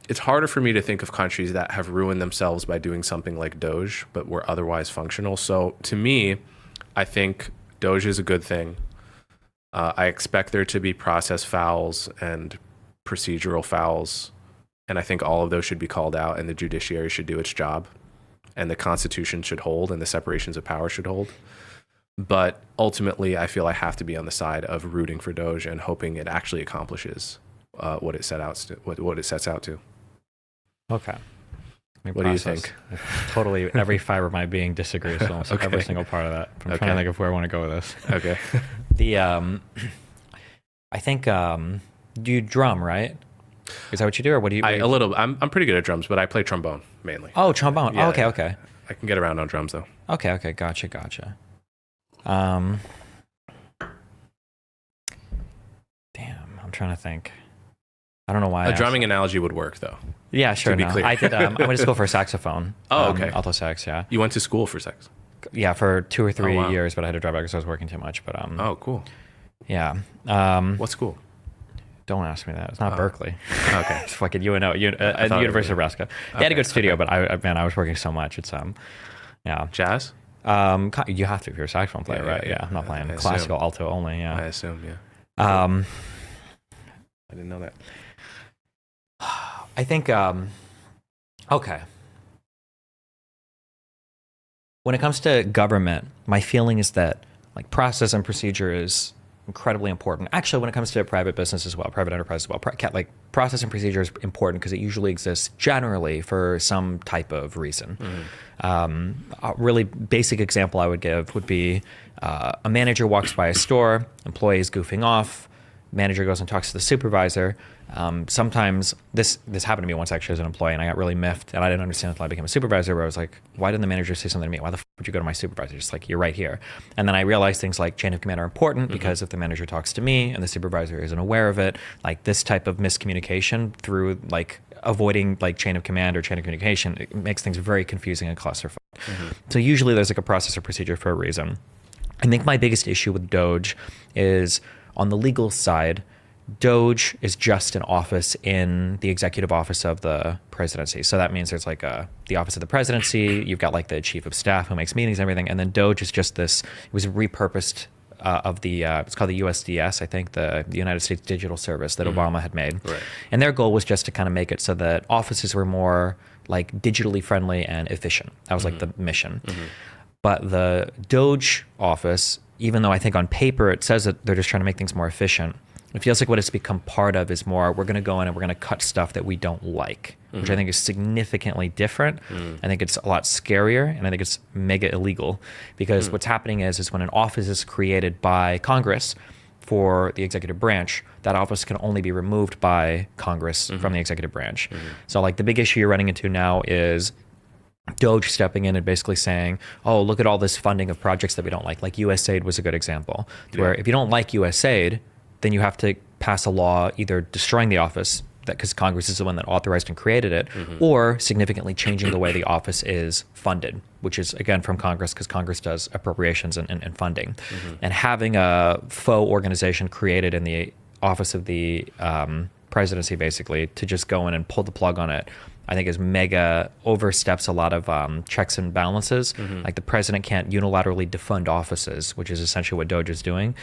it's harder for me to think of countries that have ruined themselves by doing something like Doge, but were otherwise functional. So to me, I think Doge is a good thing. I expect there to be process fouls and procedural fouls, and I think all of those should be called out, and the judiciary should do its job, and the Constitution should hold, and the separations of power should hold. But ultimately, I feel I have to be on the side of rooting for Doge and hoping it actually accomplishes what it sets out to. Okay. What do you think? Totally, every fiber of my being disagrees with almost every single part of that. I'm trying to think of where I want to go with this. Okay. I think, do you drum, right? Is that what you do, or what do you? I'm pretty good at drums, but I play trombone mainly. Oh, trombone. Yeah, okay. I can get around on drums though. Okay. Gotcha. Damn, I'm trying to think. I don't know why. A drumming analogy would work though. Yeah, sure. To be clear. I did. I went to school for saxophone. Oh, okay. Alto sax. Yeah. You went to school for sax? Yeah, for 2 or 3 years, but I had to drop out because I was working too much. But Oh, cool. Yeah. What school? Don't ask me that. It's not Berkeley. Okay. It's fucking UNO, University of Nebraska. They had a good studio, but I was working so much. It's yeah. Jazz? You have to if you're a saxophone player, right? Yeah. I'm not playing classical alto only. Yeah. I assume. Yeah. I didn't know that. I think. Okay. When it comes to government, my feeling is that like process and procedure is incredibly important. Actually, when it comes to private business as well, private enterprise as well, like process and procedure is important because it usually exists generally for some type of reason. A really basic example I would give would be a manager walks by a store, employee is goofing off, manager goes and talks to the supervisor. Sometimes this happened to me once actually as an employee, and I got really miffed, and I didn't understand until I became a supervisor, where I was like, why didn't the manager say something to me? Why the f would you go to my supervisor? Just like, you're right here. And then I realized things like chain of command are important because if the manager talks to me and the supervisor isn't aware of it, like this type of miscommunication through like avoiding like chain of command or chain of communication, it makes things very confusing and clusterfuck. So usually there's like a process or procedure for a reason. I think my biggest issue with Doge is on the legal side. Doge is just an office in the executive office of the presidency. So that means there's like the office of the presidency. You've got like the chief of staff who makes meetings and everything. And then Doge is just this, it was repurposed of the, it's called the USDS, I think, the United States Digital Service that Obama had made. Right. And their goal was just to kind of make it so that offices were more like digitally friendly and efficient. That was like the mission. But the Doge office, even though I think on paper it says that they're just trying to make things more efficient, it feels like what it's become part of is more, we're going to go in and we're going to cut stuff that we don't like, which I think is significantly different. I think it's a lot scarier, and I think it's mega illegal because what's happening is when an office is created by Congress for the executive branch, that office can only be removed by Congress from the executive branch. So like the big issue you're running into now is Doge stepping in and basically saying, oh, look at all this funding of projects that we don't like. Like USAID was a good example, where if you don't like USAID, then you have to pass a law either destroying the office, because Congress is the one that authorized and created it, or significantly changing the way the office is funded, which is, again, from Congress, because Congress does appropriations and funding. And having a faux organization created in the office of the presidency, basically, to just go in and pull the plug on it, I think is mega oversteps a lot of checks and balances. Like the president can't unilaterally defund offices, which is essentially what Doge is doing.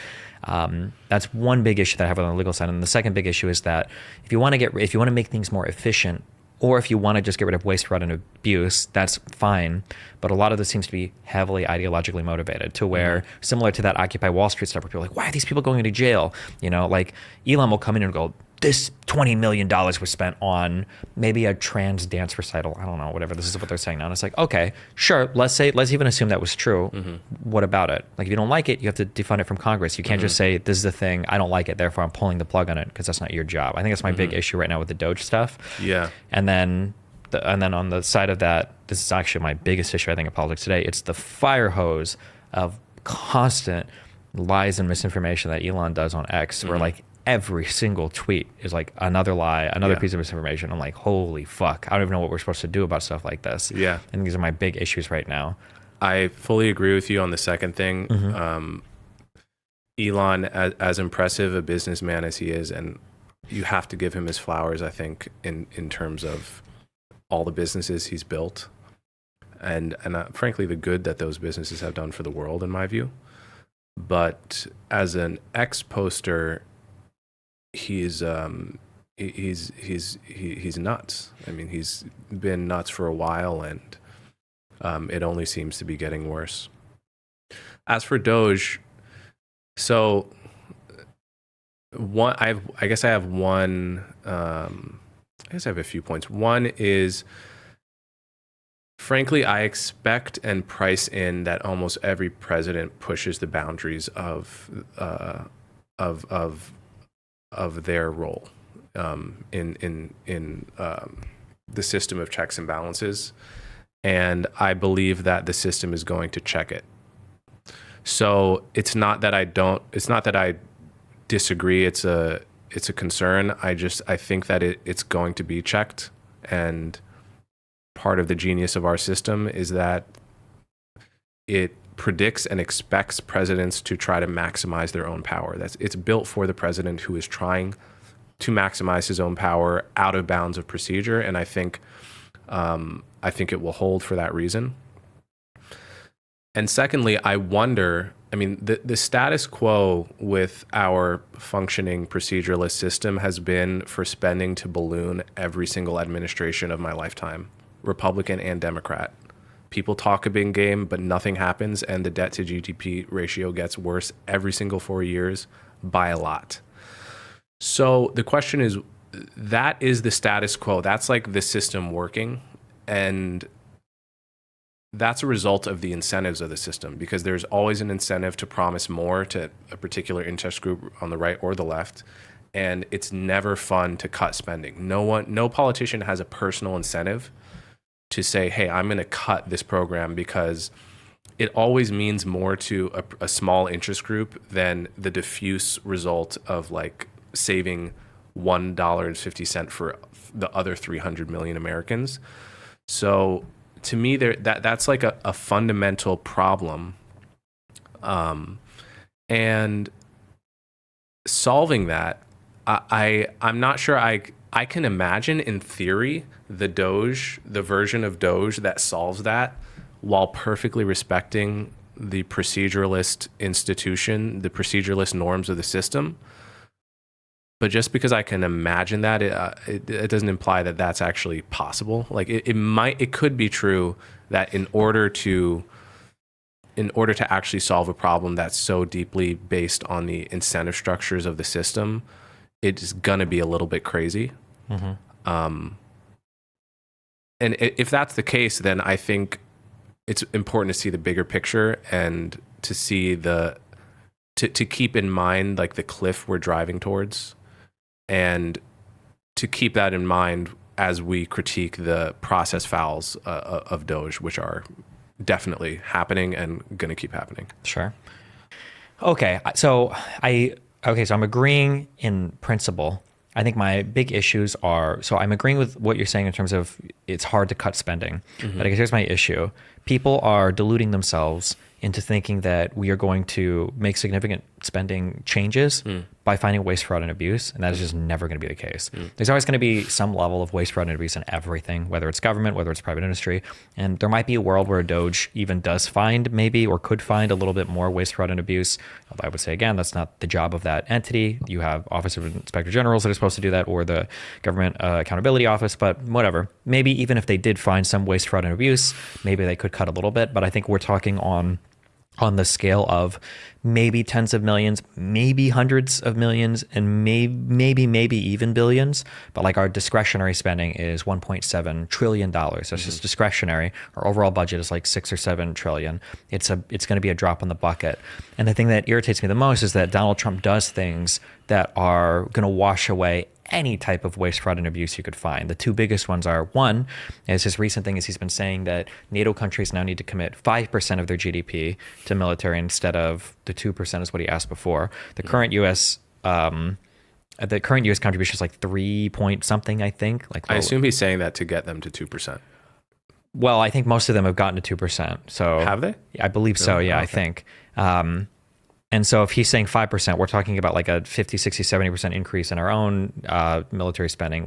That's one big issue that I have on the legal side. And the second big issue is that if you want to make things more efficient, or if you want to just get rid of waste, fraud, and abuse, that's fine. But a lot of this seems to be heavily ideologically motivated, to where, similar to that Occupy Wall Street stuff, where people are like, why are these people going to jail? You know, like Elon will come in and go, this $20 million was spent on maybe a trans dance recital. I don't know, whatever. This is what they're saying now. And it's like, okay, sure. Let's even assume that was true. What about it? Like, if you don't like it, you have to defund it from Congress. You can't just say, this is the thing, I don't like it, therefore I'm pulling the plug on it, because that's not your job. I think that's my big issue right now with the Doge stuff. Yeah. And then on the side of that, this is actually my biggest issue, I think, in politics today. It's the fire hose of constant lies and misinformation that Elon does on X, where like every single tweet is like another lie, another piece of misinformation. I'm like, holy fuck, I don't even know what we're supposed to do about stuff like this. Yeah. And these are my big issues right now. I fully agree with you on the second thing. Elon, as impressive a businessman as he is, and you have to give him his flowers, I think, in terms of all the businesses he's built, and frankly, the good that those businesses have done for the world, in my view. But as an ex-poster, he's nuts. I mean, he's been nuts for a while, and it only seems to be getting worse. As for Doge, so I guess I have one. I guess I have a few points. One is, frankly, I expect and price in that almost every president pushes the boundaries of their role in the system of checks and balances, and I believe that the system is going to check it. So it's not that I disagree. It's a concern. I think that it's going to be checked, and part of the genius of our system is that it predicts and expects presidents to try to maximize their own power. It's built for the president who is trying to maximize his own power out of bounds of procedure, and I think it will hold for that reason. And secondly, I wonder, I mean, the status quo with our functioning procedureless system has been for spending to balloon every single administration of my lifetime, Republican and Democrat. People talk a big game, but nothing happens, and the debt to GDP ratio gets worse every single 4 years by a lot. So the question is, that is the status quo. That's like the system working, and that's a result of the incentives of the system, because there's always an incentive to promise more to a particular interest group on the right or the left, and it's never fun to cut spending. No politician has a personal incentive to say, hey, I'm going to cut this program, because it always means more to a small interest group than the diffuse result of like saving $1.50 for the other 300 million Americans. So to me, that's like a fundamental problem, and solving that, I'm not sure I can imagine in theory the version of Doge that solves that while perfectly respecting the proceduralist institution, the proceduralist norms of the system. But just because I can imagine that, it doesn't imply that that's actually possible. Like it could be true that in order to actually solve a problem that's so deeply based on the incentive structures of the system, it's gonna be a little bit crazy. Mm-hmm. And if that's the case, then I think it's important to see the bigger picture and to see to keep in mind like the cliff we're driving towards, and to keep that in mind as we critique the process fouls of Doge, which are definitely happening and going to keep happening. Sure. Okay. So I'm agreeing in principle. I think my big issues are, so I'm agreeing with what you're saying in terms of it's hard to cut spending. Mm-hmm. But I guess here's my issue. People are deluding themselves into thinking that we are going to make significant spending changes by finding waste, fraud, and abuse. And that is just never going to be the case. There's always going to be some level of waste, fraud, and abuse in everything, whether it's government, whether it's private industry. And there might be a world where Doge even does find maybe, or could find a little bit more waste, fraud, and abuse. Although I would say, again, that's not the job of that entity. You have Office of Inspector Generals that are supposed to do that, or the Government Accountability Office, but whatever. Maybe even if they did find some waste, fraud, and abuse, maybe they could cut a little bit. But I think we're talking on the scale of maybe tens of millions, maybe hundreds of millions, and maybe even billions. But like our discretionary spending is $1.7 trillion. That's just discretionary. Our overall budget is like 6 or 7 trillion. It's going to be a drop in the bucket. And the thing that irritates me the most is that Donald Trump does things that are going to wash away any type of waste, fraud, and abuse you could find. The two biggest ones are, one is his recent thing is he's been saying that NATO countries now need to commit 5% of their GDP to military instead of the 2% is what he asked before. The current U.S. Contribution is like 3 point something, I think. Like I assume he's saying that to get them to 2%. Well, I think most of them have gotten to 2%. So have they? I believe so. Yeah, okay. I think. And so if he's saying 5%, we're talking about like a 50, 60, 70% increase in our own military spending,